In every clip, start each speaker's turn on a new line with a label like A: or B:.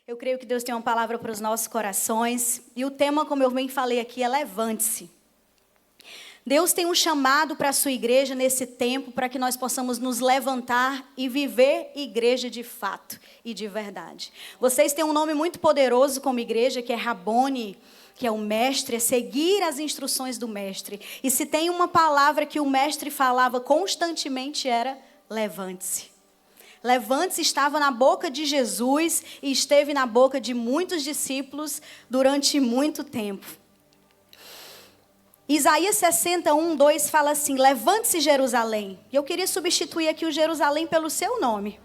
A: Eu creio que Deus tem uma palavra para os nossos corações. E o tema, como eu bem falei aqui, é levante-se. Deus tem um chamado para a sua igreja nesse tempo, para que nós possamos nos levantar e viver igreja de fato e de verdade. Vocês têm um nome muito poderoso como igreja, que é Rabone, que é o mestre, é seguir as instruções do mestre. E se tem uma palavra que o mestre falava constantemente era levante-se. Levante-se estava na boca de Jesus e esteve na boca de muitos discípulos durante muito tempo. Isaías 61:2 fala assim: levante-se, Jerusalém. E eu queria substituir aqui o Jerusalém pelo seu nome.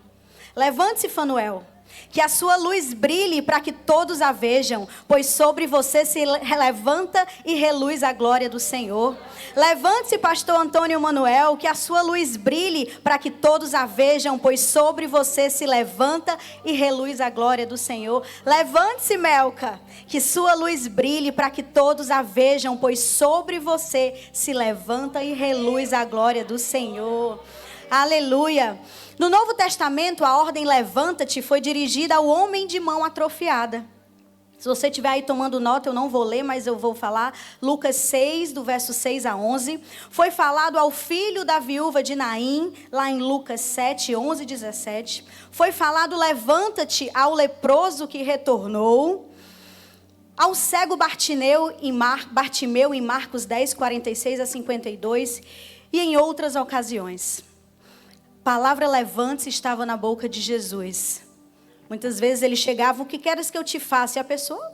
A: Levante-se, Fanuel. Que a sua luz brilhe para que todos a vejam, pois sobre você se levanta e reluz a glória do Senhor. Levante-se, pastor Antônio Manuel, que a sua luz brilhe para que todos a vejam, pois sobre você se levanta e reluz a glória do Senhor. Levante-se, Melca, que sua luz brilhe para que todos a vejam, pois sobre você se levanta e reluz a glória do Senhor. Aleluia. No Novo Testamento, a ordem levanta-te foi dirigida ao homem de mão atrofiada. Se você estiver aí tomando nota, eu não vou ler, mas eu vou falar. Lucas 6, do verso 6 a 11. Foi falado ao filho da viúva de Naim, lá em Lucas 7, 11 e 17. Foi falado, levanta-te ao leproso que retornou. Ao cego Bartimeu em Marcos 10, 46 a 52. E em outras ocasiões. Palavra levante-se estava na boca de Jesus. Muitas vezes ele chegava, o que queres que eu te faça? E a pessoa,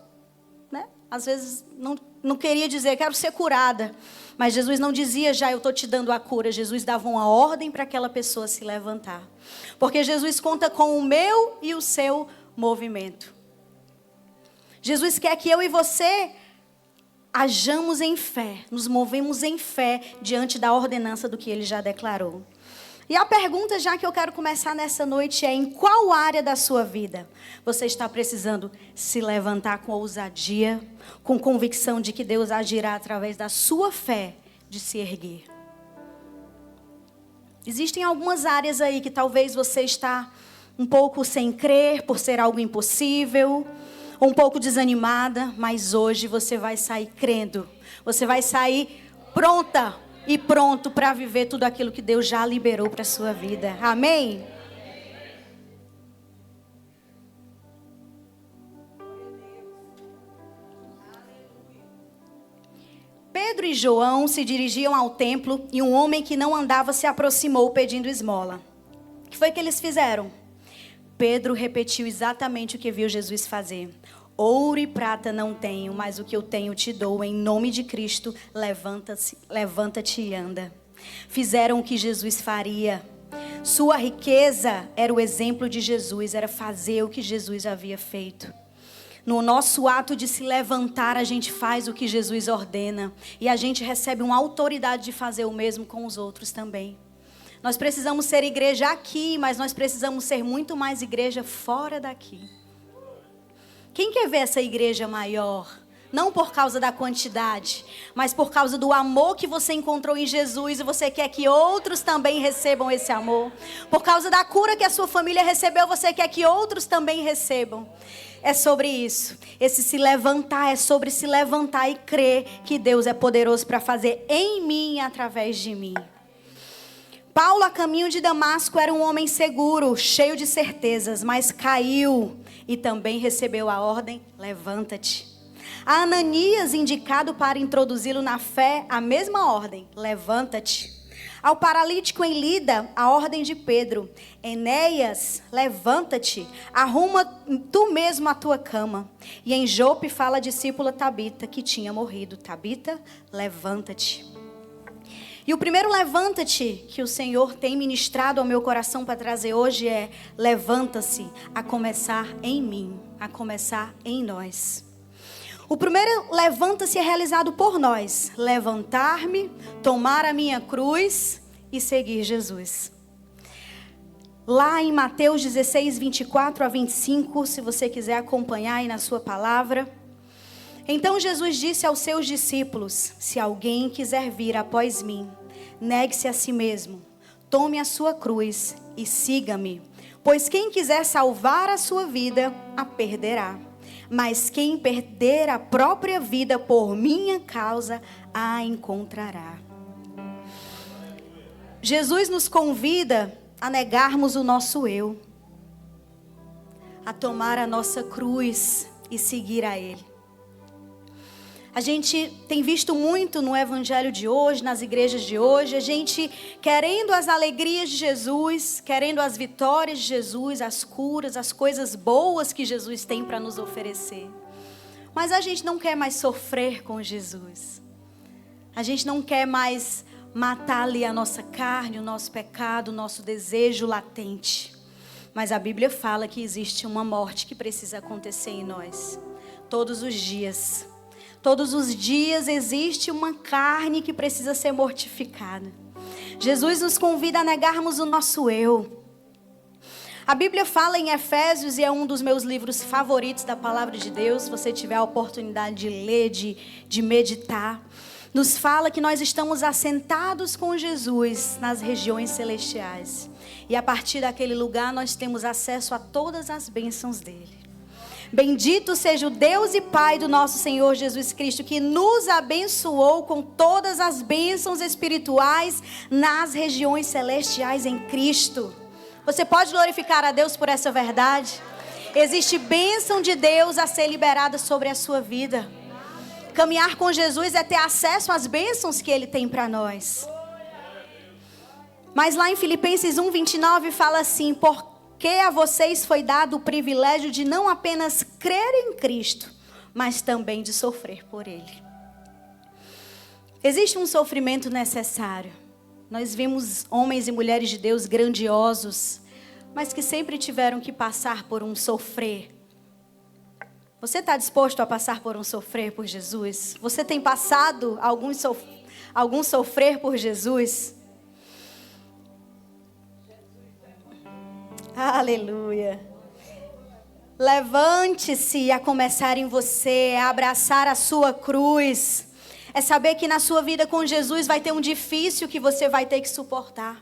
A: às vezes não queria dizer, quero ser curada. Mas Jesus não dizia, já eu estou te dando a cura. Jesus dava uma ordem para aquela pessoa se levantar. Porque Jesus conta com o meu e o seu movimento. Jesus quer que eu e você hajamos em fé, nos movemos em fé diante da ordenança do que ele já declarou. E a pergunta já que eu quero começar nessa noite é: em qual área da sua vida você está precisando se levantar com ousadia, com convicção de que Deus agirá através da sua fé de se erguer? Existem algumas áreas aí que talvez você está um pouco sem crer, por ser algo impossível, ou um pouco desanimada, mas hoje você vai sair crendo, você vai sair pronta e pronto para viver tudo aquilo que Deus já liberou para a sua vida. Amém? Pedro e João se dirigiam ao templo e um homem que não andava se aproximou pedindo esmola. O que foi que eles fizeram? Pedro repetiu exatamente o que viu Jesus fazer. Ouro e prata não tenho, mas o que eu tenho te dou. Em nome de Cristo, levanta-te e anda. Fizeram o que Jesus faria. Sua riqueza era o exemplo de Jesus, era fazer o que Jesus havia feito. No nosso ato de se levantar, a gente faz o que Jesus ordena. E a gente recebe uma autoridade de fazer o mesmo com os outros também. Nós precisamos ser igreja aqui, mas nós precisamos ser muito mais igreja fora daqui. Quem quer ver essa igreja maior? Não por causa da quantidade, mas por causa do amor que você encontrou em Jesus e você quer que outros também recebam esse amor. Por causa da cura que a sua família recebeu, você quer que outros também recebam. É sobre isso. Esse se levantar é sobre se levantar e crer que Deus é poderoso para fazer em mim e através de mim. Paulo, a caminho de Damasco, era um homem seguro, cheio de certezas, mas caiu e também recebeu a ordem: levanta-te. A Ananias, indicado para introduzi-lo na fé, a mesma ordem: levanta-te. Ao paralítico em Lida, a ordem de Pedro: Enéas, levanta-te, arruma tu mesmo a tua cama. E em Jope fala a discípula Tabita, que tinha morrido: Tabita, levanta-te. E o primeiro levanta-te que o Senhor tem ministrado ao meu coração para trazer hoje é: levanta-se, a começar em mim, a começar em nós. O primeiro levanta-se é realizado por nós: levantar-me, tomar a minha cruz e seguir Jesus. Lá em Mateus 16, 24 a 25, se você quiser acompanhar aí na sua palavra. Então Jesus disse aos seus discípulos: se alguém quiser vir após mim, negue-se a si mesmo, tome a sua cruz e siga-me. Pois quem quiser salvar a sua vida, a perderá. Mas quem perder a própria vida por minha causa, a encontrará. Jesus nos convida a negarmos o nosso eu, a tomar a nossa cruz e seguir a Ele. A gente tem visto muito no evangelho de hoje, nas igrejas de hoje, a gente querendo as alegrias de Jesus, querendo as vitórias de Jesus, as curas, as coisas boas que Jesus tem para nos oferecer. Mas a gente não quer mais sofrer com Jesus. A gente não quer mais matar ali a nossa carne, o nosso pecado, o nosso desejo latente. Mas a Bíblia fala que existe uma morte que precisa acontecer em nós. Todos os dias. Todos os dias existe uma carne que precisa ser mortificada. Jesus nos convida a negarmos o nosso eu. A Bíblia fala em Efésios, e é um dos meus livros favoritos da palavra de Deus, se você tiver a oportunidade de ler, de meditar. Nos fala que nós estamos assentados com Jesus nas regiões celestiais. E a partir daquele lugar nós temos acesso a todas as bênçãos dele. Bendito seja o Deus e Pai do nosso Senhor Jesus Cristo, que nos abençoou com todas as bênçãos espirituais nas regiões celestiais em Cristo. Você pode glorificar a Deus por essa verdade? Existe bênção de Deus a ser liberada sobre a sua vida. Caminhar com Jesus é ter acesso às bênçãos que Ele tem para nós. Mas lá em Filipenses 1:29 fala assim: porque a vocês foi dado o privilégio de não apenas crer em Cristo, mas também de sofrer por Ele. Existe um sofrimento necessário. Nós vimos homens e mulheres de Deus grandiosos, mas que sempre tiveram que passar por um sofrer. Você está disposto a passar por um sofrer por Jesus? Você tem passado algum sofrer por Jesus? Aleluia. Levante-se a começar em você, a abraçar a sua cruz. É saber que na sua vida com Jesus vai ter um difícil que você vai ter que suportar.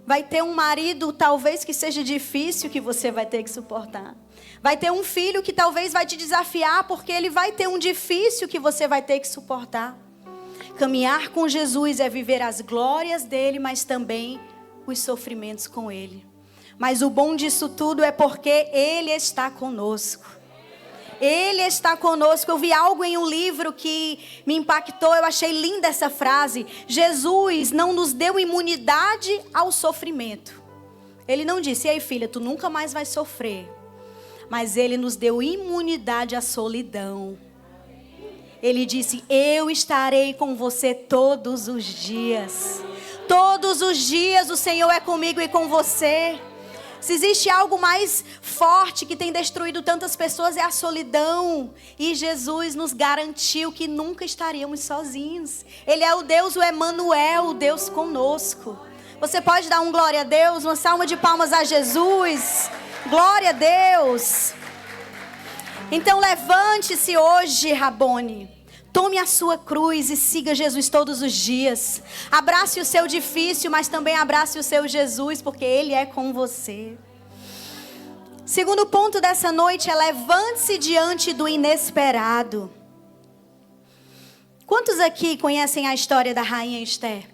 A: Vai ter um marido talvez que seja difícil que você vai ter que suportar. Vai ter um filho que talvez vai te desafiar porque ele vai ter um difícil que você vai ter que suportar. Caminhar com Jesus é viver as glórias dele, mas também os sofrimentos com Ele. Mas o bom disso tudo é porque Ele está conosco. Ele está conosco. Eu vi algo em um livro que me impactou. Eu achei linda essa frase. Jesus não nos deu imunidade ao sofrimento. Ele não disse: ei filha, tu nunca mais vai sofrer. Mas Ele nos deu imunidade à solidão. Ele disse: eu estarei com você todos os dias. Todos os dias o Senhor é comigo e com você. Se existe algo mais forte que tem destruído tantas pessoas, é a solidão. E Jesus nos garantiu que nunca estaríamos sozinhos. Ele é o Deus, o Emanuel, o Deus conosco. Você pode dar um glória a Deus, uma salva de palmas a Jesus. Glória a Deus. Então levante-se hoje, Rabone. Tome a sua cruz e siga Jesus todos os dias. Abrace o seu difícil, mas também abrace o seu Jesus, porque Ele é com você. Segundo ponto dessa noite é: levante-se diante do inesperado. Quantos aqui conhecem a história da rainha Esther?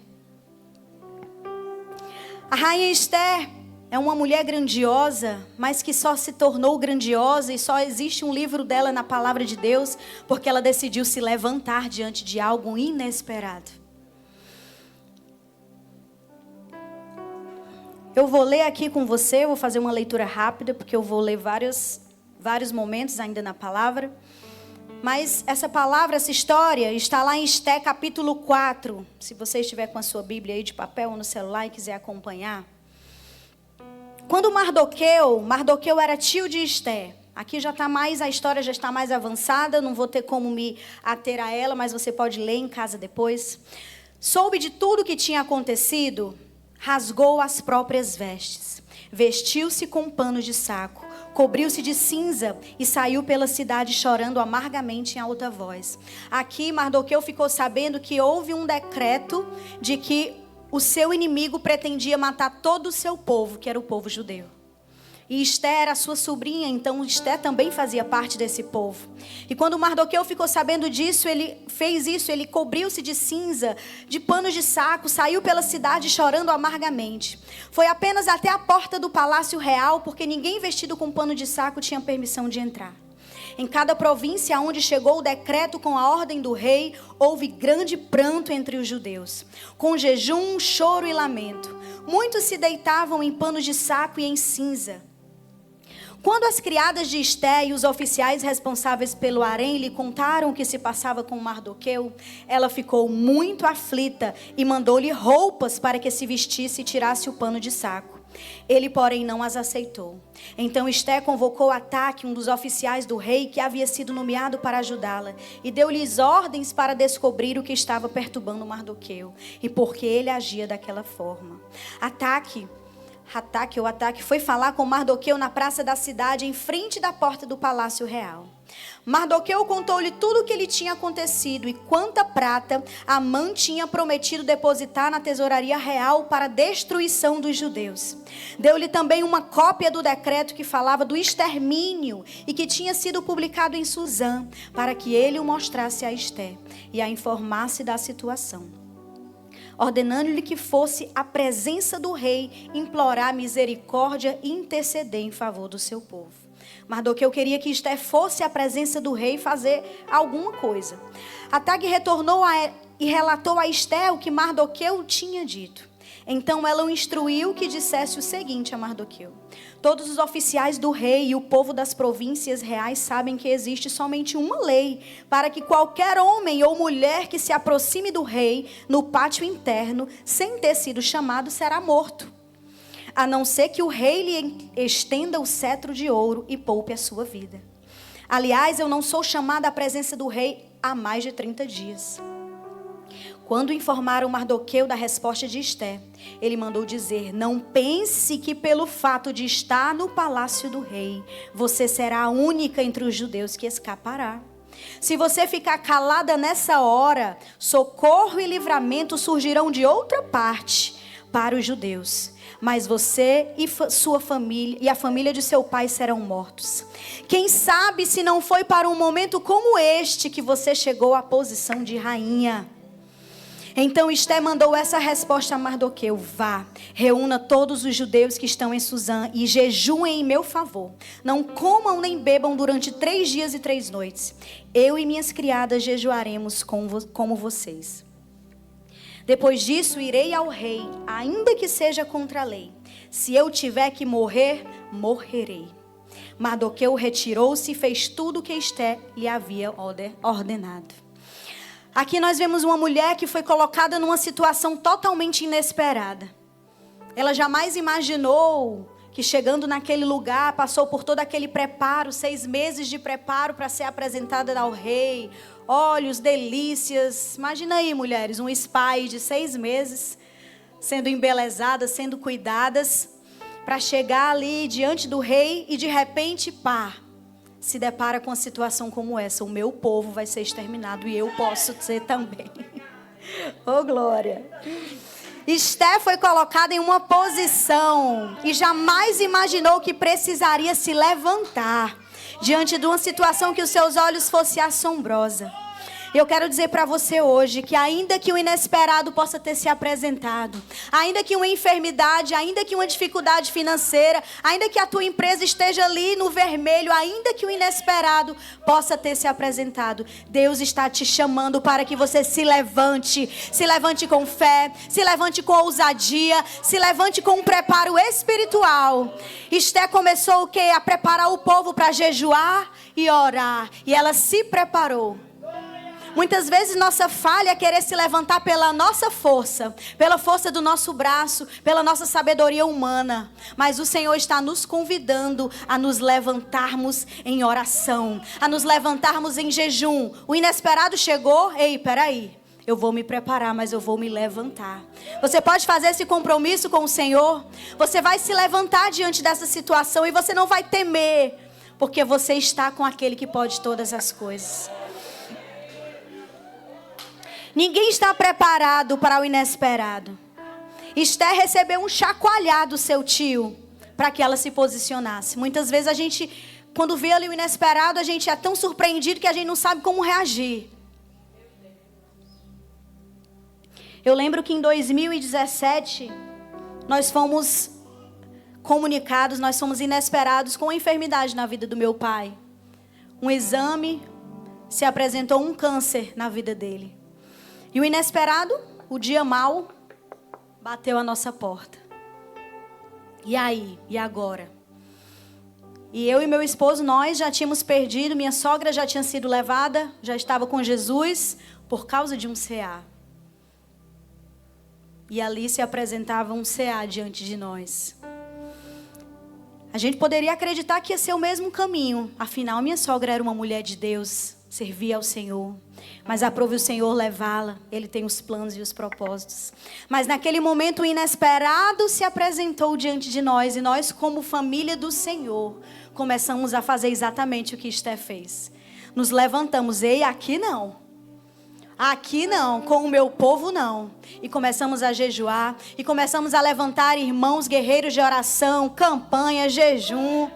A: A rainha Esther é uma mulher grandiosa, mas que só se tornou grandiosa e só existe um livro dela na palavra de Deus porque ela decidiu se levantar diante de algo inesperado. Eu vou ler aqui com você, vou fazer uma leitura rápida porque eu vou ler vários momentos ainda na palavra. Mas essa palavra, essa história está lá em Esther capítulo 4. Se você estiver com a sua Bíblia aí de papel ou no celular e quiser acompanhar. Quando Mardoqueu era tio de Esther. Aqui a história já está mais avançada, não vou ter como me ater a ela, mas você pode ler em casa depois. Soube de tudo o que tinha acontecido, rasgou as próprias vestes, vestiu-se com panos de saco, cobriu-se de cinza e saiu pela cidade chorando amargamente em alta voz. Aqui Mardoqueu ficou sabendo que houve um decreto de que o seu inimigo pretendia matar todo o seu povo, que era o povo judeu. E Esté era sua sobrinha, então Esté também fazia parte desse povo. E quando Mardoqueu ficou sabendo disso, ele fez isso, ele cobriu-se de cinza, de panos de saco, saiu pela cidade chorando amargamente. Foi apenas até a porta do palácio real, porque ninguém vestido com pano de saco tinha permissão de entrar. Em cada província onde chegou o decreto com a ordem do rei, houve grande pranto entre os judeus, com jejum, choro e lamento. Muitos se deitavam em panos de saco e em cinza. Quando as criadas de Esté e os oficiais responsáveis pelo harém lhe contaram o que se passava com Mardoqueu, ela ficou muito aflita e mandou-lhe roupas para que se vestisse e tirasse o pano de saco. Ele, porém, não as aceitou. Então Esté convocou Ataque, um dos oficiais do rei, que havia sido nomeado para ajudá-la, e deu-lhes ordens para descobrir o que estava perturbando Mardoqueu e por que ele agia daquela forma. Ataque foi falar com Mardoqueu na praça da cidade, em frente da porta do palácio real. Mardoqueu contou-lhe tudo o que lhe tinha acontecido e quanta prata Amã tinha prometido depositar na tesouraria real para a destruição dos judeus. Deu-lhe também uma cópia do decreto que falava do extermínio e que tinha sido publicado em Suzã, para que ele o mostrasse a Esté e a informasse da situação, ordenando-lhe que fosse à presença do rei implorar misericórdia e interceder em favor do seu povo. Mardoqueu queria que Esté fosse à presença do rei fazer alguma coisa. Ataque retornou e relatou a Esté o que Mardoqueu tinha dito. Então ela o instruiu que dissesse o seguinte a Mardoqueu: todos os oficiais do rei e o povo das províncias reais sabem que existe somente uma lei para que qualquer homem ou mulher que se aproxime do rei no pátio interno, sem ter sido chamado, será morto, a não ser que o rei lhe estenda o cetro de ouro e poupe a sua vida. Aliás, eu não sou chamada à presença do rei há mais de 30 dias. Quando informaram Mardoqueu da resposta de Esté, ele mandou dizer: não pense que pelo fato de estar no palácio do rei, você será a única entre os judeus que escapará. Se você ficar calada nessa hora, socorro e livramento surgirão de outra parte para os judeus. Mas você e sua família e a família de seu pai serão mortos. Quem sabe se não foi para um momento como este que você chegou à posição de rainha. Então Esté mandou essa resposta a Mardoqueu: vá, reúna todos os judeus que estão em Suzã e jejuem em meu favor. Não comam nem bebam durante 3 dias e 3 noites. Eu e minhas criadas jejuaremos como vocês. Depois disso irei ao rei, ainda que seja contra a lei. Se eu tiver que morrer, morrerei. Mardoqueu retirou-se e fez tudo o que Esté lhe havia ordenado. Aqui nós vemos uma mulher que foi colocada numa situação totalmente inesperada. Ela jamais imaginou que chegando naquele lugar, passou por todo aquele preparo, 6 meses de preparo para ser apresentada ao rei. Olhos, delícias. Imagina aí, mulheres, um spa de 6 meses, sendo embelezadas, sendo cuidadas, para chegar ali diante do rei e de repente, se depara com uma situação como essa. O meu povo vai ser exterminado e eu posso ser também. Oh, glória. Esté foi colocada em uma posição e jamais imaginou que precisaria se levantar diante de uma situação que os seus olhos fosse assombrosa. Eu quero dizer para você hoje que ainda que o inesperado possa ter se apresentado, ainda que uma enfermidade, ainda que uma dificuldade financeira, ainda que a tua empresa esteja ali no vermelho, ainda que o inesperado possa ter se apresentado, Deus está te chamando para que você se levante com fé, se levante com ousadia, se levante com um preparo espiritual. Esté começou o quê? A preparar o povo para jejuar e orar, e ela se preparou. Muitas vezes nossa falha é querer se levantar pela nossa força, pela força do nosso braço, pela nossa sabedoria humana. Mas o Senhor está nos convidando a nos levantarmos em oração, a nos levantarmos em jejum. O inesperado chegou, peraí, eu vou me preparar, mas eu vou me levantar. Você pode fazer esse compromisso com o Senhor? Você vai se levantar diante dessa situação e você não vai temer, porque você está com aquele que pode todas as coisas. Ninguém está preparado para o inesperado. Esther recebeu um chacoalhar do seu tio para que ela se posicionasse. Muitas vezes a gente, quando vê ali o inesperado, a gente é tão surpreendido que a gente não sabe como reagir. Eu lembro que em 2017, nós fomos comunicados, nós fomos inesperados com a enfermidade na vida do meu pai. Um exame, se apresentou um câncer na vida dele. E o inesperado, o dia mau, bateu a nossa porta. E aí? E agora? E eu e meu esposo, nós já tínhamos perdido, minha sogra já tinha sido levada, já estava com Jesus por causa de um CA. E ali se apresentava um CA diante de nós. A gente poderia acreditar que ia ser o mesmo caminho. Afinal, minha sogra era uma mulher de Deus, servia ao Senhor. Mas aprove o Senhor levá-la. Ele tem os planos e os propósitos. Mas naquele momento o inesperado se apresentou diante de nós. E nós, como família do Senhor, começamos a fazer exatamente o que Esther fez. Nos levantamos. Ei, aqui não. Aqui não, com o meu povo não. E começamos a jejuar. E começamos a levantar irmãos guerreiros de oração, campanha, jejum.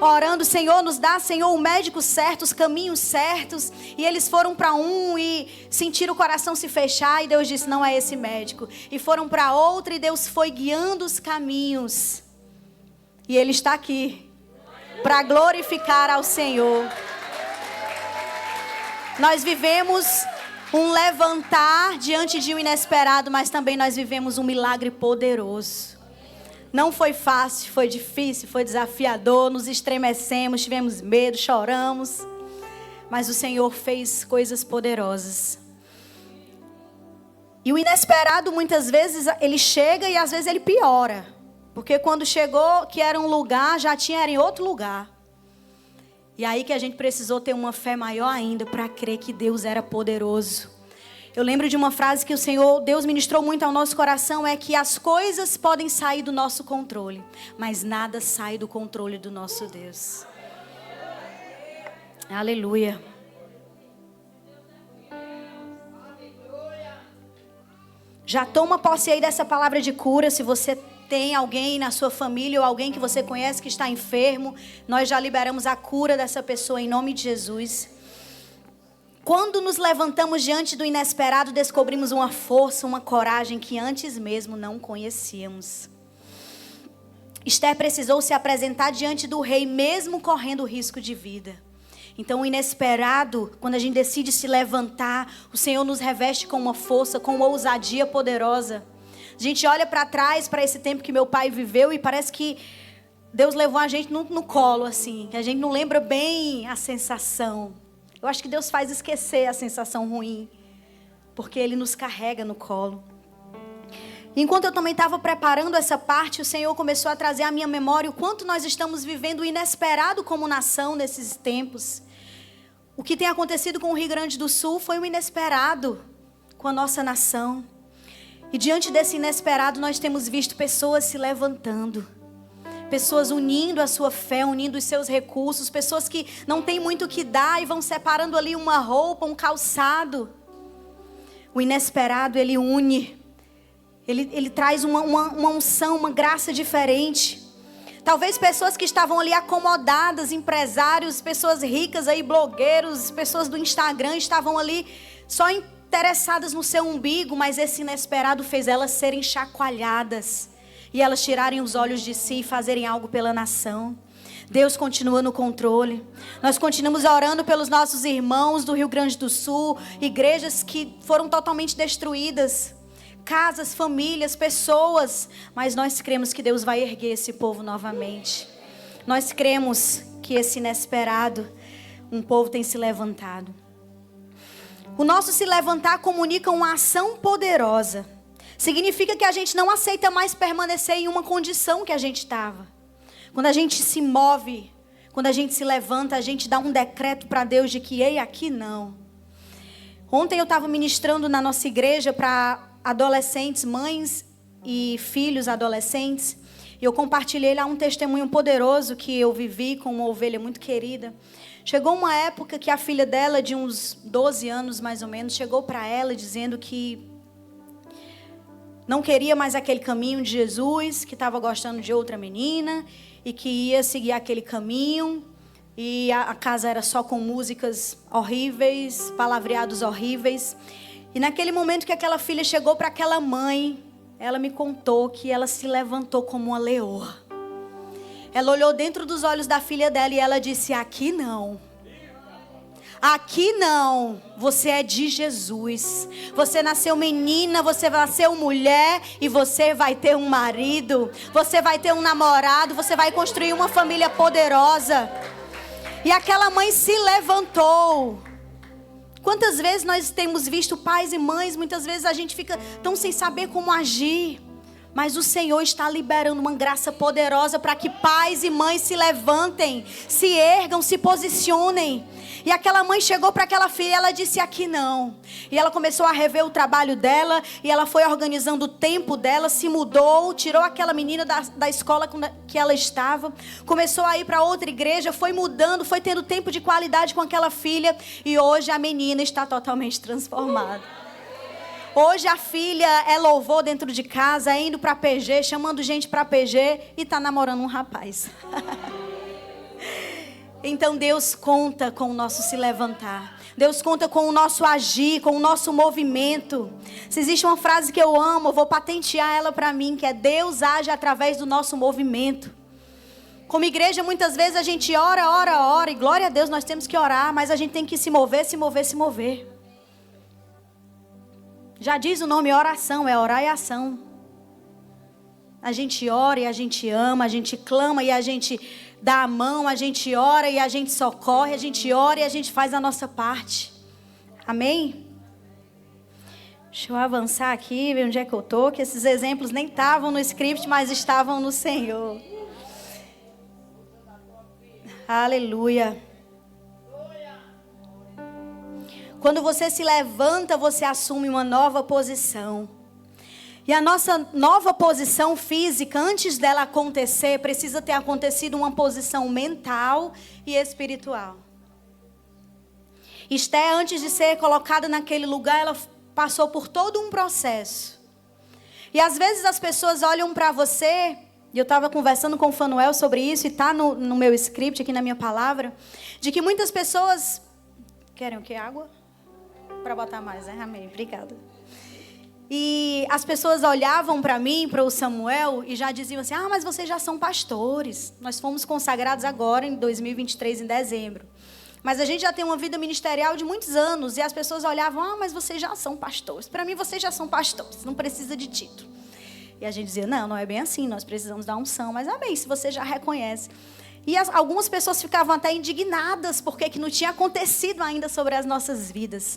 A: Orando, Senhor, nos dá, Senhor, o médico certo, os caminhos certos. E eles foram para um e sentiram o coração se fechar. E Deus disse, não é esse médico. E foram para outro e Deus foi guiando os caminhos. E Ele está aqui para glorificar ao Senhor. Nós vivemos um levantar diante de um inesperado, mas também nós vivemos um milagre poderoso. Não foi fácil, foi difícil, foi desafiador, nos estremecemos, tivemos medo, choramos. Mas o Senhor fez coisas poderosas. E o inesperado muitas vezes ele chega e às vezes ele piora. Porque quando chegou que era um lugar, já era em outro lugar. E aí que a gente precisou ter uma fé maior ainda para crer que Deus era poderoso. Eu lembro de uma frase que o Senhor, Deus ministrou muito ao nosso coração, é que as coisas podem sair do nosso controle, mas nada sai do controle do nosso Deus. Aleluia. Já toma posse aí dessa palavra de cura, se você tem alguém na sua família ou alguém que você conhece que está enfermo, nós já liberamos a cura dessa pessoa em nome de Jesus. Quando nos levantamos diante do inesperado, descobrimos uma força, uma coragem que antes mesmo não conhecíamos. Esther precisou se apresentar diante do rei, mesmo correndo risco de vida. Então o inesperado, quando a gente decide se levantar, o Senhor nos reveste com uma força, com uma ousadia poderosa. A gente olha para trás, para esse tempo que meu pai viveu e parece que Deus levou a gente no colo, assim. Que a gente não lembra bem a sensação. Eu acho que Deus faz esquecer a sensação ruim, porque Ele nos carrega no colo. Enquanto eu também estava preparando essa parte, o Senhor começou a trazer à minha memória o quanto nós estamos vivendo o inesperado como nação nesses tempos. O que tem acontecido com o Rio Grande do Sul foi um inesperado com a nossa nação. E diante desse inesperado nós temos visto pessoas se levantando. Pessoas unindo a sua fé, unindo os seus recursos. Pessoas que não têm muito o que dar e vão separando ali uma roupa, um calçado. O inesperado, ele une. Ele traz uma unção, uma graça diferente. Talvez pessoas que estavam ali acomodadas, empresários, pessoas ricas aí, blogueiros, pessoas do Instagram, estavam ali só interessadas no seu umbigo, mas esse inesperado fez elas serem chacoalhadas e elas tirarem os olhos de si e fazerem algo pela nação. Deus continua no controle. Nós continuamos orando pelos nossos irmãos do Rio Grande do Sul, igrejas que foram totalmente destruídas, casas, famílias, pessoas, mas nós cremos que Deus vai erguer esse povo novamente. Nós cremos que esse inesperado, um povo tem se levantado. O nosso se levantar comunica uma ação poderosa. Significa que a gente não aceita mais permanecer em uma condição que a gente estava. Quando a gente se move, quando a gente se levanta, a gente dá um decreto para Deus de que, ei, aqui não. Ontem eu estava ministrando na nossa igreja para adolescentes, mães e filhos adolescentes. E eu compartilhei lá um testemunho poderoso que eu vivi com uma ovelha muito querida. Chegou uma época que a filha dela, de uns 12 anos mais ou menos, chegou para ela dizendo que não queria mais aquele caminho de Jesus, que estava gostando de outra menina e que ia seguir aquele caminho. E a casa era só com músicas horríveis, palavreados horríveis. E naquele momento que aquela filha chegou para aquela mãe, ela me contou que ela se levantou como uma leoa. Ela olhou dentro dos olhos da filha dela e ela disse: aqui não. Aqui não, você é de Jesus. Você nasceu menina, você nasceu mulher e você vai ter um marido. Você vai ter um namorado, você vai construir uma família poderosa. E aquela mãe se levantou. Quantas vezes nós temos visto pais e mães, muitas vezes a gente fica tão sem saber como agir. Mas o Senhor está liberando uma graça poderosa para que pais e mães se levantem, se ergam, se posicionem. E aquela mãe chegou para aquela filha e ela disse: aqui não. E ela começou a rever o trabalho dela. E ela foi organizando o tempo dela, se mudou, tirou aquela menina da escola que ela estava. Começou a ir para outra igreja, foi mudando, foi tendo tempo de qualidade com aquela filha. E hoje a menina está totalmente transformada. Hoje a filha é louvor dentro de casa, é indo para PG, chamando gente para PG e está namorando um rapaz. Então Deus conta com o nosso se levantar. Deus conta com o nosso agir, com o nosso movimento. Se existe uma frase que eu amo, eu vou patentear ela para mim, que é: Deus age através do nosso movimento. Como igreja, muitas vezes a gente ora, e glória a Deus, nós temos que orar, mas a gente tem que se mover. Já diz o nome oração, é orar e ação. A gente ora e a gente ama, a gente clama e a gente dá a mão, a gente ora e a gente socorre, a gente ora e a gente faz a nossa parte. Amém? Deixa eu avançar aqui, ver onde é que eu estou, que esses exemplos nem estavam no script, mas estavam no Senhor. Aleluia. Quando você se levanta, você assume uma nova posição. E a nossa nova posição física, antes dela acontecer, precisa ter acontecido uma posição mental e espiritual. Esté, antes de ser colocada naquele lugar, ela passou por todo um processo. E às vezes as pessoas olham para você, e eu estava conversando com o Fanuel sobre isso, e está no meu script, aqui na minha palavra, de que muitas pessoas... Querem o quê? Água? Para botar mais, né? Amém, obrigada. E as pessoas olhavam para mim, para o Samuel, e já diziam assim: ah, mas vocês já são pastores. Nós fomos consagrados agora, em 2023, em dezembro. Mas a gente já tem uma vida ministerial de muitos anos, e as pessoas olhavam: ah, mas vocês já são pastores. Para mim, vocês já são pastores, não precisa de título. E a gente dizia: não é bem assim, nós precisamos da unção. Mas amém, se você já reconhece. E algumas pessoas ficavam até indignadas, porque que não tinha acontecido ainda sobre as nossas vidas.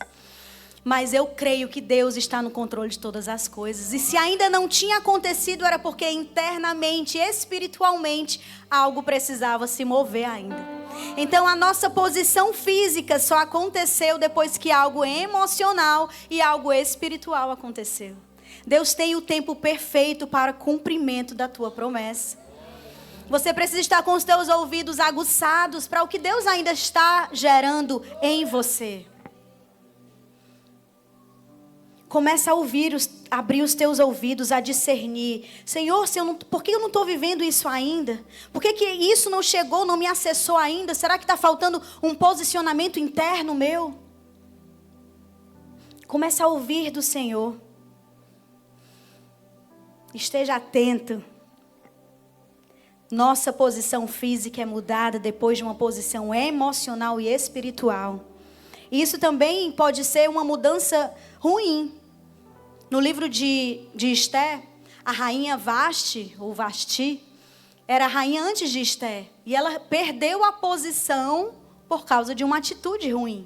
A: Mas eu creio que Deus está no controle de todas as coisas. E se ainda não tinha acontecido, era porque internamente, espiritualmente, algo precisava se mover ainda. Então a nossa posição física só aconteceu depois que algo emocional e algo espiritual aconteceu. Deus tem o tempo perfeito para cumprimento da tua promessa. Você precisa estar com os teus ouvidos aguçados para o que Deus ainda está gerando em você. Começa a ouvir, abrir os teus ouvidos, a discernir. Senhor, por que eu não estou vivendo isso ainda? Por que isso não chegou, não me acessou ainda? Será que está faltando um posicionamento interno meu? Começa a ouvir do Senhor. Esteja atento. Nossa posição física é mudada depois de uma posição emocional e espiritual. Isso também pode ser uma mudança ruim. No livro de Esté, a rainha Vasti, era a rainha antes de Esté. E ela perdeu a posição por causa de uma atitude ruim.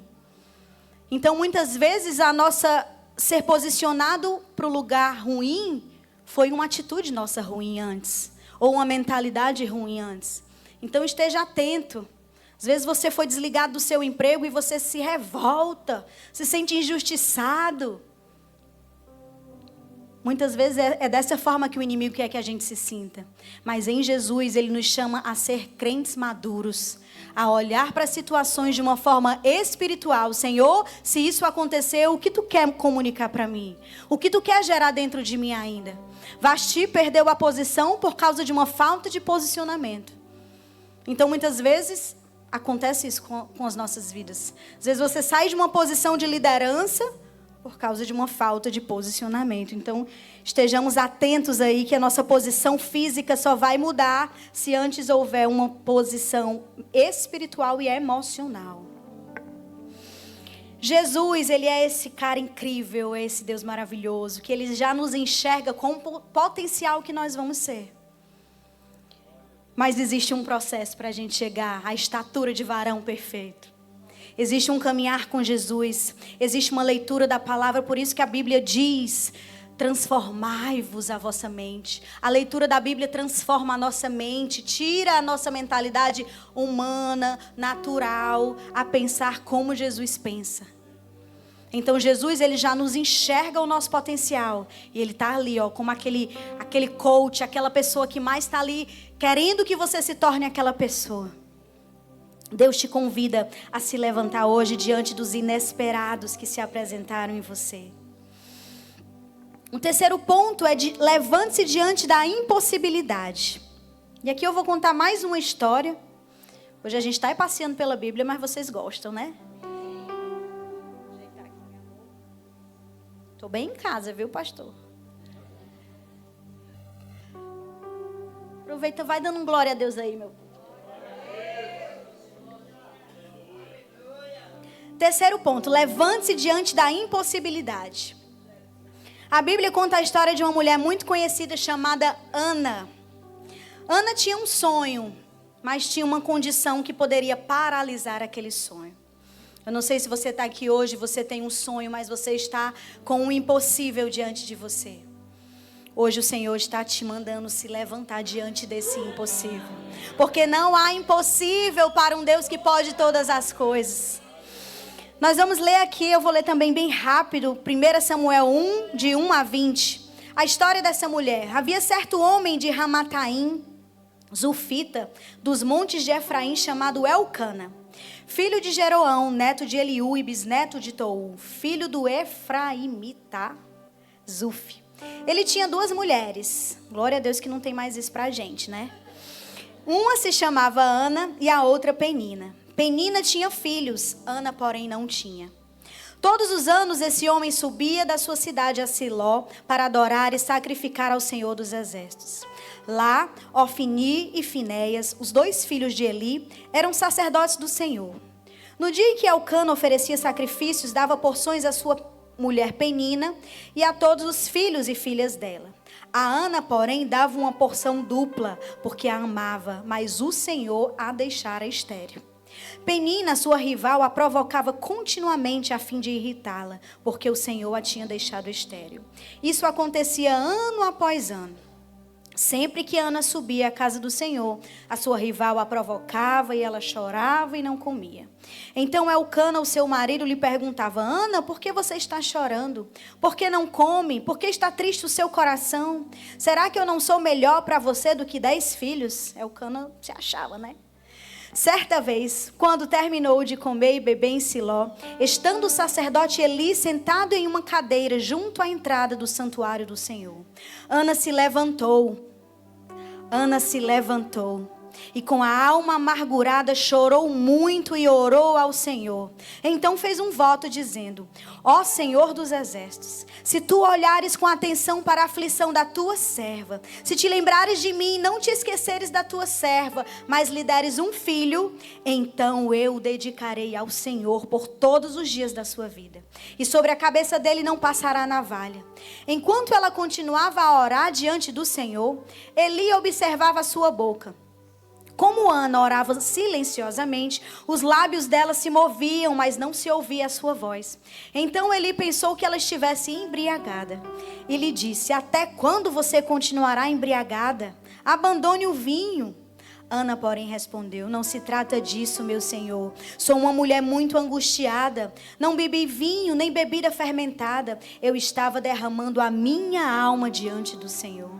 A: Então, muitas vezes, a nossa ser posicionado para o lugar ruim foi uma atitude nossa ruim antes. Ou uma mentalidade ruim antes. Então, esteja atento. Às vezes você foi desligado do seu emprego e você se revolta, se sente injustiçado. Muitas vezes é dessa forma que o inimigo quer que a gente se sinta. Mas em Jesus, Ele nos chama a ser crentes maduros, a olhar para as situações de uma forma espiritual. Senhor, se isso aconteceu, o que tu quer comunicar para mim? O que tu quer gerar dentro de mim ainda? Vasti perdeu a posição por causa de uma falta de posicionamento. Então, muitas vezes, acontece isso com as nossas vidas. Às vezes você sai de uma posição de liderança por causa de uma falta de posicionamento. Então, estejamos atentos aí que a nossa posição física só vai mudar se antes houver uma posição espiritual e emocional. Jesus, ele é esse cara incrível, é esse Deus maravilhoso, que ele já nos enxerga com o potencial que nós vamos ser. Mas existe um processo para a gente chegar à estatura de varão perfeito. Existe um caminhar com Jesus. Existe uma leitura da palavra. Por isso que a Bíblia diz: transformai-vos a vossa mente. A leitura da Bíblia transforma a nossa mente. Tira a nossa mentalidade humana, natural, a pensar como Jesus pensa. Então Jesus, ele já nos enxerga o nosso potencial. E ele está ali, ó, como aquele coach, aquela pessoa que mais está ali querendo que você se torne aquela pessoa. Deus te convida a se levantar hoje diante dos inesperados que se apresentaram em você. O terceiro ponto é levante-se diante da impossibilidade. E aqui eu vou contar mais uma história. Hoje a gente está passeando pela Bíblia, mas vocês gostam, né? Estou bem em casa, viu, pastor? Aproveita, vai dando um glória a Deus aí, meu povo. Terceiro ponto, levante-se diante da impossibilidade. A Bíblia conta a história de uma mulher muito conhecida chamada Ana. Ana tinha um sonho, mas tinha uma condição que poderia paralisar aquele sonho. Eu não sei se você está aqui hoje, você tem um sonho, mas você está com um impossível diante de você. Hoje o Senhor está te mandando se levantar diante desse impossível. Porque não há impossível para um Deus que pode todas as coisas. Nós vamos ler aqui, eu vou ler também bem rápido, 1 Samuel 1, de 1 a 20. A história dessa mulher. Havia certo homem de Ramataim, Zufita, dos montes de Efraim, chamado Elcana, filho de Jeroão, neto de Eliú e bisneto de Tou, filho do Efraimita, Zuf. Ele tinha 2 mulheres. Glória a Deus que não tem mais isso pra gente, né? Uma se chamava Ana e a outra Penina. Penina tinha filhos, Ana, porém, não tinha. Todos os anos esse homem subia da sua cidade a Siló para adorar e sacrificar ao Senhor dos Exércitos. Lá, Ofni e Finéias, os 2 filhos de Eli, eram sacerdotes do Senhor. No dia em que Elcana oferecia sacrifícios, dava porções à sua mulher Penina e a todos os filhos e filhas dela. A Ana, porém, dava uma porção dupla, porque a amava, mas o Senhor a deixara estéril. Penina, sua rival, a provocava continuamente a fim de irritá-la, porque o Senhor a tinha deixado estéril. Isso acontecia ano após ano. Sempre que Ana subia à casa do Senhor, a sua rival a provocava e ela chorava e não comia. Então Elcana, o seu marido, lhe perguntava: Ana, por que você está chorando? Por que não come? Por que está triste o seu coração? Será que eu não sou melhor para você do que 10 filhos? Elcana se achava, né? Certa vez, quando terminou de comer e beber em Siló, estando o sacerdote Eli sentado em uma cadeira junto à entrada do santuário do Senhor, Ana se levantou e com a alma amargurada chorou muito e orou ao Senhor. Então fez um voto dizendo: Ó Senhor dos Exércitos, se tu olhares com atenção para a aflição da tua serva, se te lembrares de mim e não te esqueceres da tua serva, mas lhe deres um filho, então eu o dedicarei ao Senhor por todos os dias da sua vida, e sobre a cabeça dele não passará navalha. Enquanto ela continuava a orar diante do Senhor, Eli observava a sua boca. Como Ana orava silenciosamente, os lábios dela se moviam, mas não se ouvia a sua voz. Então Eli pensou que ela estivesse embriagada. E lhe disse: Até quando você continuará embriagada? Abandone o vinho. Ana, porém, respondeu: Não se trata disso, meu senhor. Sou uma mulher muito angustiada. Não bebi vinho, nem bebida fermentada. Eu estava derramando a minha alma diante do Senhor.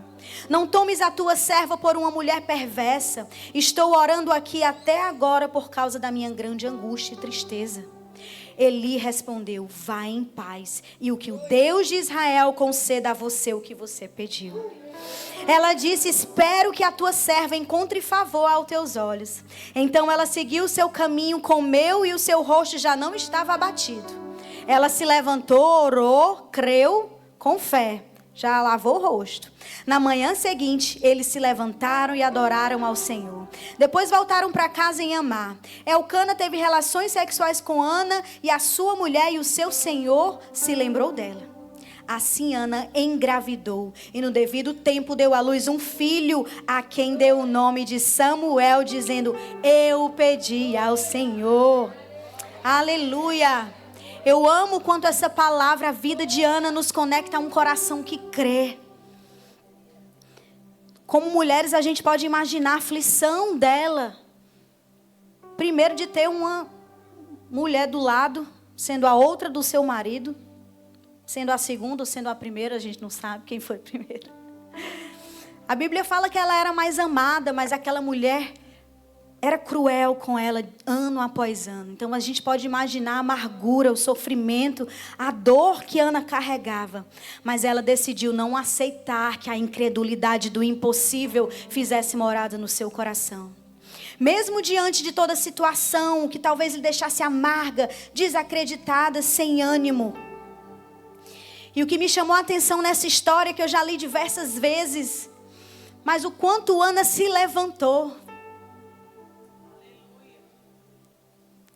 A: Não tomes a tua serva por uma mulher perversa. Estou orando aqui até agora por causa da minha grande angústia e tristeza. Eli respondeu: vá em paz, e o que o Deus de Israel conceda a você o que você pediu. Ela disse: espero que a tua serva encontre favor aos teus olhos. Então ela seguiu o seu caminho, comeu e o seu rosto já não estava abatido. Ela se levantou, orou, creu com fé, já lavou o rosto. Na manhã seguinte, eles se levantaram e adoraram ao Senhor. Depois voltaram para casa em Amá. Elcana teve relações sexuais com Ana e a sua mulher, e o seu senhor se lembrou dela. Assim Ana engravidou e no devido tempo deu à luz um filho, a quem deu o nome de Samuel, dizendo: eu pedi ao Senhor. Aleluia! Eu amo quanto essa palavra, a vida de Ana, nos conecta a um coração que crê. Como mulheres, a gente pode imaginar a aflição dela. Primeiro, de ter uma mulher do lado, sendo a outra do seu marido. Sendo a segunda ou sendo a primeira, a gente não sabe quem foi primeiro. A Bíblia fala que ela era mais amada, mas aquela mulher era cruel com ela ano após ano. Então a gente pode imaginar a amargura, o sofrimento, a dor que Ana carregava. Mas ela decidiu não aceitar que a incredulidade do impossível fizesse morada no seu coração. Mesmo diante de toda a situação que talvez lhe deixasse amarga, desacreditada, sem ânimo. E o que me chamou a atenção nessa história, que eu já li diversas vezes, mas o quanto Ana se levantou.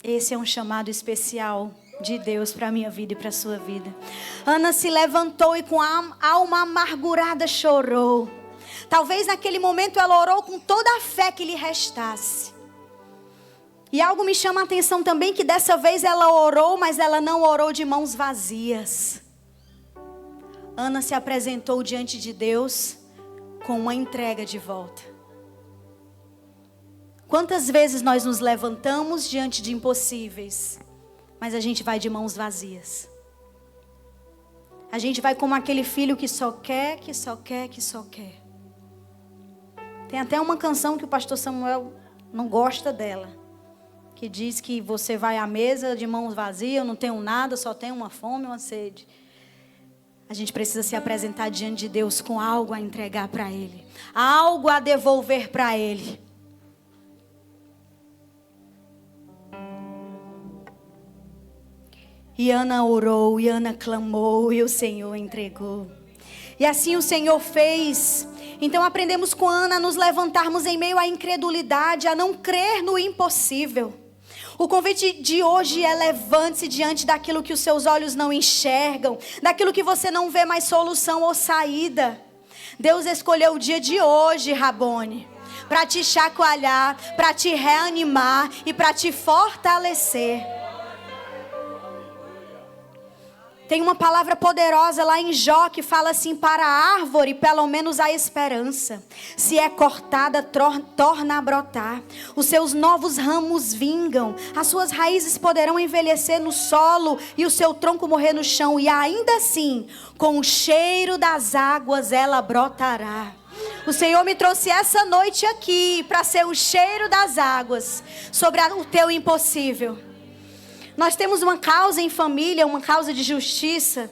A: Esse é um chamado especial de Deus para a minha vida e para a sua vida. Ana se levantou e com a alma amargurada chorou. Talvez naquele momento ela orou com toda a fé que lhe restasse. E algo me chama a atenção também, que dessa vez ela orou, mas ela não orou de mãos vazias. Ana se apresentou diante de Deus com uma entrega de volta. Quantas vezes nós nos levantamos diante de impossíveis, mas a gente vai de mãos vazias. A gente vai como aquele filho que só quer, que só quer, que só quer. Tem até uma canção que o pastor Samuel não gosta dela, que diz que você vai à mesa de mãos vazias, eu não tenho nada, só tenho uma fome e uma sede. A gente precisa se apresentar diante de Deus com algo a entregar para Ele, algo a devolver para Ele. E Ana orou, e Ana clamou, e o Senhor entregou. E assim o Senhor fez. Então aprendemos com Ana a nos levantarmos em meio à incredulidade, a não crer no impossível. O convite de hoje é: levante-se diante daquilo que os seus olhos não enxergam, daquilo que você não vê mais solução ou saída. Deus escolheu o dia de hoje, Rabone, para te chacoalhar, para te reanimar e para te fortalecer. Tem uma palavra poderosa lá em Jó que fala assim: para a árvore pelo menos há esperança. Se é cortada, torna a brotar. Os seus novos ramos vingam. As suas raízes poderão envelhecer no solo e o seu tronco morrer no chão. E ainda assim, com o cheiro das águas ela brotará. O Senhor me trouxe essa noite aqui para ser o cheiro das águas sobre o teu impossível. Nós temos uma causa em família, uma causa de justiça,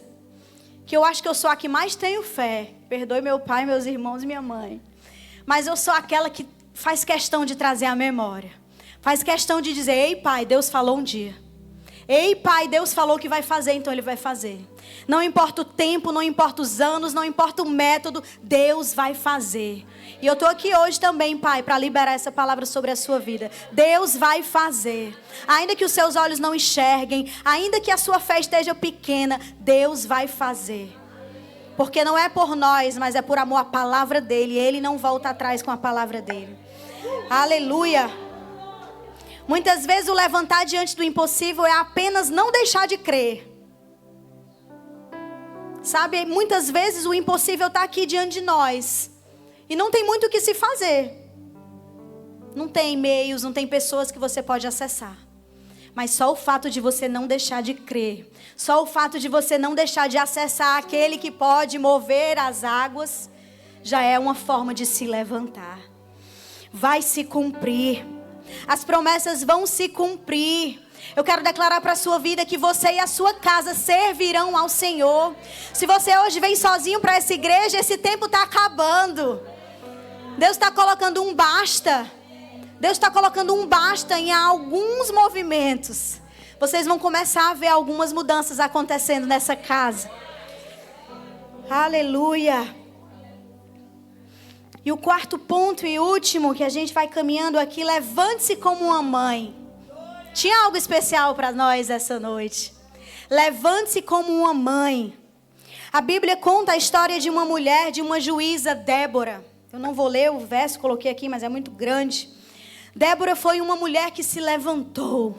A: que eu acho que eu sou a que mais tenho fé. Perdoe meu pai, meus irmãos e minha mãe. Mas eu sou aquela que faz questão de trazer a memória. Faz questão de dizer: ei pai, Deus falou um dia. Ei pai, Deus falou que vai fazer, então Ele vai fazer. Não importa o tempo, não importa os anos, não importa o método, Deus vai fazer. E eu estou aqui hoje também, pai, para liberar essa palavra sobre a sua vida. Deus vai fazer. Ainda que os seus olhos não enxerguem, ainda que a sua fé esteja pequena, Deus vai fazer. Porque não é por nós, mas é por amor à palavra dEle. Ele não volta atrás com a palavra dEle. Aleluia. Muitas vezes o levantar diante do impossível é apenas não deixar de crer. Sabe, muitas vezes o impossível está aqui diante de nós. E não tem muito o que se fazer. Não tem e-mails, não tem pessoas que você pode acessar. Mas só o fato de você não deixar de crer. Só o fato de você não deixar de acessar aquele que pode mover as águas. já é uma forma de se levantar. Vai se cumprir. As promessas vão se cumprir. Eu quero declarar para a sua vida que você e a sua casa servirão ao Senhor. Se você hoje vem sozinho para essa igreja, esse tempo está acabando. Deus está colocando um basta. Deus está colocando um basta em alguns movimentos. Vocês vão começar a ver algumas mudanças acontecendo nessa casa. Aleluia. E o quarto ponto e último que a gente vai caminhando aqui, levante-se como uma mãe. Tinha algo especial para nós essa noite. Levante-se como uma mãe. A Bíblia conta a história de uma mulher, de uma juíza, Débora. Eu não vou ler o verso, coloquei aqui, mas é muito grande. Débora foi uma mulher que se levantou.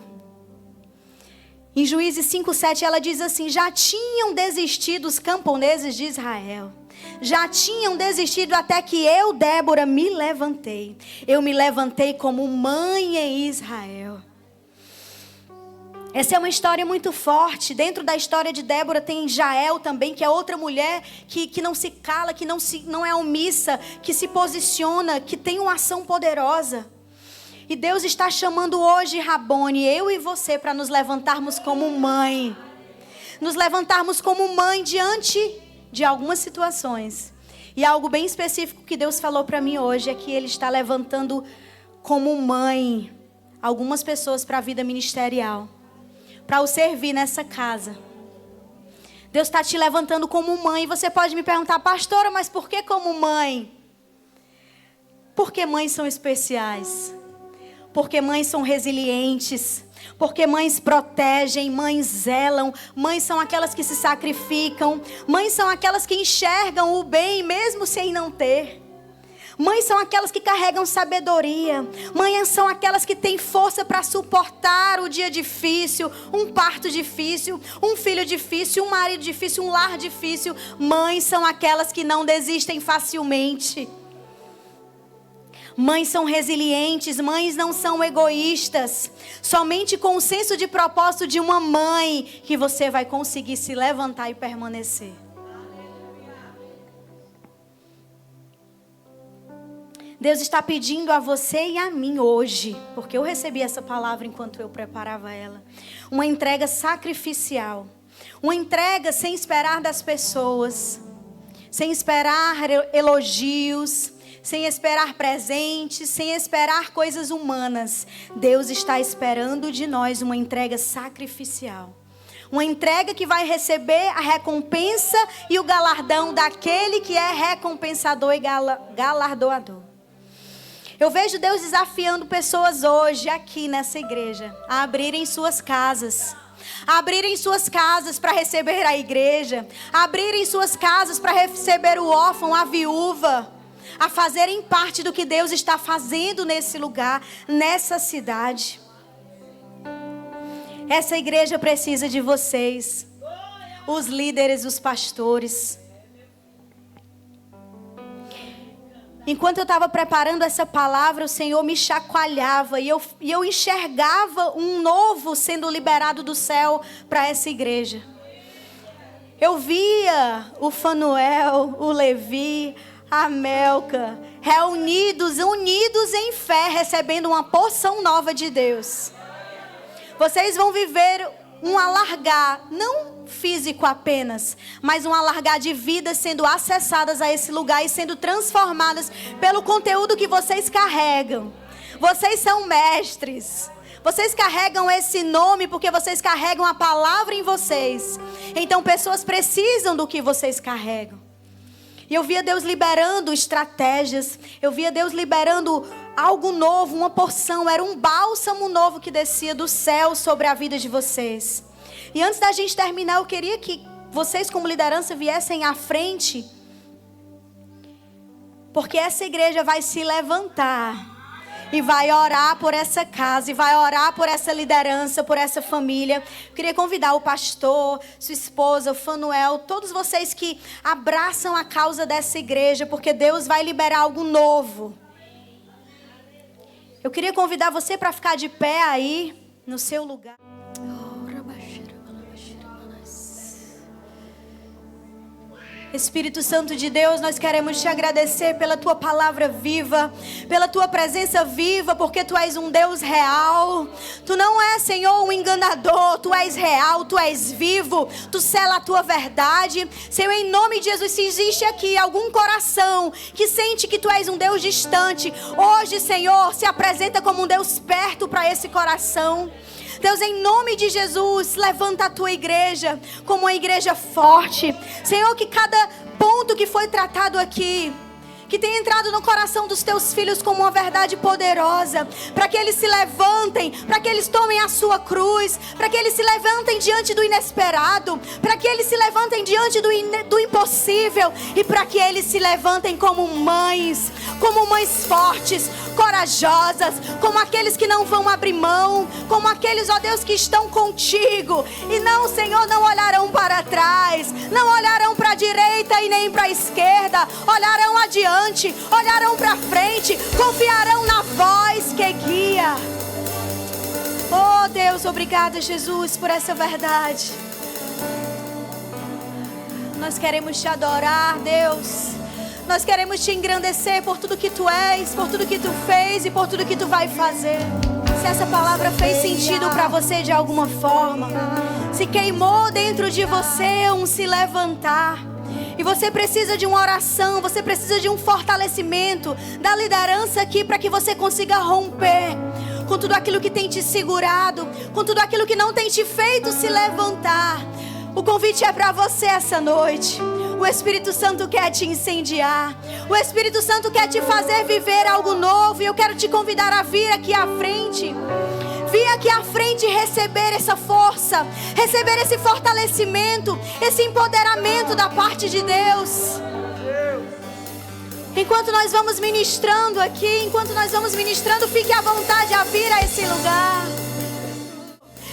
A: Em Juízes 5:7 ela diz assim: já tinham desistido os camponeses de Israel. Já tinham desistido até que eu, Débora, me levantei. Eu me levantei como mãe em Israel. Essa é uma história muito forte. Dentro da história de Débora tem Jael também, que é outra mulher que não se cala, que não é omissa, que se posiciona, que tem uma ação poderosa. E Deus está chamando hoje, Rabone, eu e você, para nos levantarmos como mãe. Nos levantarmos como mãe diante de algumas situações. E algo bem específico que Deus falou para mim hoje é que Ele está levantando como mãe algumas pessoas para a vida ministerial, para o servir nessa casa. Deus está te levantando como mãe. E você pode me perguntar: pastora, mas por que como mãe? Porque mães são especiais. Porque mães são resilientes. Porque mães protegem, mães zelam. Mães são aquelas que se sacrificam. Mães são aquelas que enxergam o bem mesmo sem não ter. Mães são aquelas que carregam sabedoria. Mães são aquelas que têm força para suportar o dia difícil, um parto difícil, um filho difícil, um marido difícil, um lar difícil. Mães são aquelas que não desistem facilmente. Mães são resilientes, mães não são egoístas. Somente com o senso de propósito de uma mãe que você vai conseguir se levantar e permanecer. Deus está pedindo a você e a mim hoje, porque eu recebi essa palavra enquanto eu preparava ela, uma entrega sacrificial, uma entrega sem esperar das pessoas, sem esperar elogios, sem esperar presentes, sem esperar coisas humanas. Deus está esperando de nós uma entrega sacrificial. Uma entrega que vai receber a recompensa e o galardão daquele que é recompensador e galardoador. Eu vejo Deus desafiando pessoas hoje aqui nessa igreja a abrirem suas casas. A abrirem suas casas para receber a igreja. A abrirem suas casas para receber o órfão, a viúva. A fazerem parte do que Deus está fazendo nesse lugar, nessa cidade. Essa igreja precisa de vocês, os líderes, os pastores. Enquanto eu estava preparando essa palavra, o Senhor me chacoalhava e eu enxergava um novo sendo liberado do céu para essa igreja. Eu via o Fanuel, o Levi, a Melca, unidos em fé, recebendo uma porção nova de Deus. Vocês vão viver um alargar, não físico apenas, mas um alargar de vidas sendo acessadas a esse lugar e sendo transformadas pelo conteúdo que vocês carregam. Vocês são mestres. Vocês carregam esse nome porque vocês carregam a palavra em vocês. Então pessoas precisam do que vocês carregam. E eu via Deus liberando estratégias. Eu via Deus liberando algo novo, uma porção. Era um bálsamo novo que descia do céu sobre a vida de vocês. E antes da gente terminar, eu queria que vocês como liderança viessem à frente. Porque essa igreja vai se levantar. E vai orar por essa casa, e vai orar por essa liderança, por essa família. Eu queria convidar o pastor, sua esposa, o Fanuel, todos vocês que abraçam a causa dessa igreja, porque Deus vai liberar algo novo. Eu queria convidar você para ficar de pé aí, no seu lugar. Espírito Santo de Deus, nós queremos te agradecer pela tua palavra viva, pela tua presença viva, porque tu és um Deus real. Tu não és, Senhor, um enganador. Tu és real, tu és vivo, tu sela a tua verdade. Senhor, em nome de Jesus, se existe aqui algum coração que sente que tu és um Deus distante, hoje, Senhor, se apresenta como um Deus perto para esse coração. Deus, em nome de Jesus, levanta a tua igreja como uma igreja forte. Senhor, que cada ponto que foi tratado aqui, que tenha entrado no coração dos teus filhos como uma verdade poderosa, para que eles se levantem, para que eles tomem a sua cruz, para que eles se levantem diante do inesperado, para que eles se levantem diante do impossível, e para que eles se levantem como mães fortes, corajosas, como aqueles que não vão abrir mão, como aqueles, ó Deus, que estão contigo, e não, Senhor, não olharão para trás, não olharão para a direita e nem para a esquerda, olharão adiante, olharão para frente, confiarão na voz que guia. Oh Deus, obrigada, Jesus, por essa verdade. Nós queremos te adorar, Deus. Nós queremos te engrandecer por tudo que tu és, por tudo que tu fez e por tudo que tu vai fazer. Se essa palavra fez sentido para você de alguma forma, se queimou dentro de você um se levantar, e você precisa de uma oração, você precisa de um fortalecimento da liderança aqui para que você consiga romper com tudo aquilo que tem te segurado, com tudo aquilo que não tem te feito se levantar. O convite é para você essa noite. O Espírito Santo quer te incendiar. O Espírito Santo quer te fazer viver algo novo. E eu quero te convidar a vir aqui à frente. Vir aqui à frente e receber essa força, receber esse fortalecimento, esse empoderamento da parte de Deus. Enquanto nós vamos ministrando aqui, enquanto nós vamos ministrando, fique à vontade a vir a esse lugar.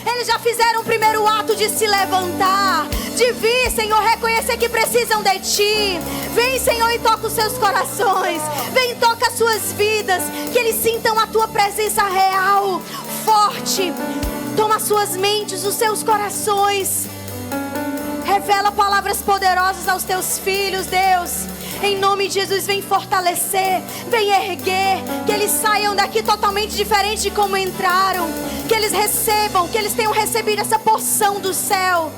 A: Eles já fizeram o primeiro ato de se levantar, de vir, Senhor, reconhecer que precisam de Ti. Vem, Senhor, e toca os seus corações. Vem e toca as suas vidas, que eles sintam a Tua presença real, forte. Toma as suas mentes, os seus corações. Revela palavras poderosas aos Teus filhos, Deus. Em nome de Jesus, vem fortalecer, vem erguer, que eles saiam daqui totalmente diferente de como entraram, que eles recebam, que eles tenham recebido essa porção do céu,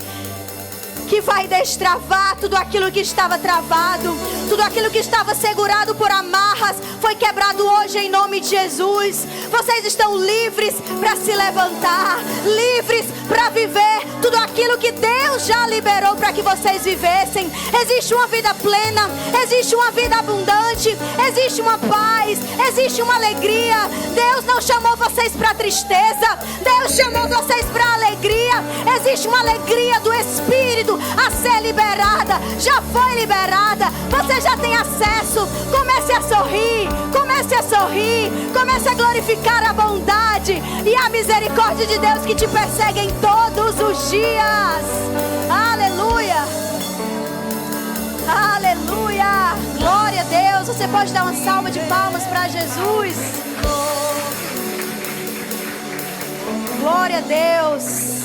A: que vai destravar tudo aquilo que estava travado, tudo aquilo que estava segurado por amarras, foi quebrado hoje em nome de Jesus. Vocês estão livres para se levantar, livres para viver tudo aquilo que Deus já liberou para que vocês vivessem. Existe uma vida plena, existe uma vida abundante, existe uma paz, existe uma alegria. Deus não chamou vocês para tristeza, Deus chamou vocês para alegria. Existe uma alegria do Espírito a ser liberada, já foi liberada, você já tem acesso. Comece a sorrir, comece a sorrir, comece a glorificar a bondade e a misericórdia de Deus que te perseguem todos os dias. Aleluia, aleluia, glória a Deus. Você pode dar uma salva de palmas para Jesus. Glória a Deus.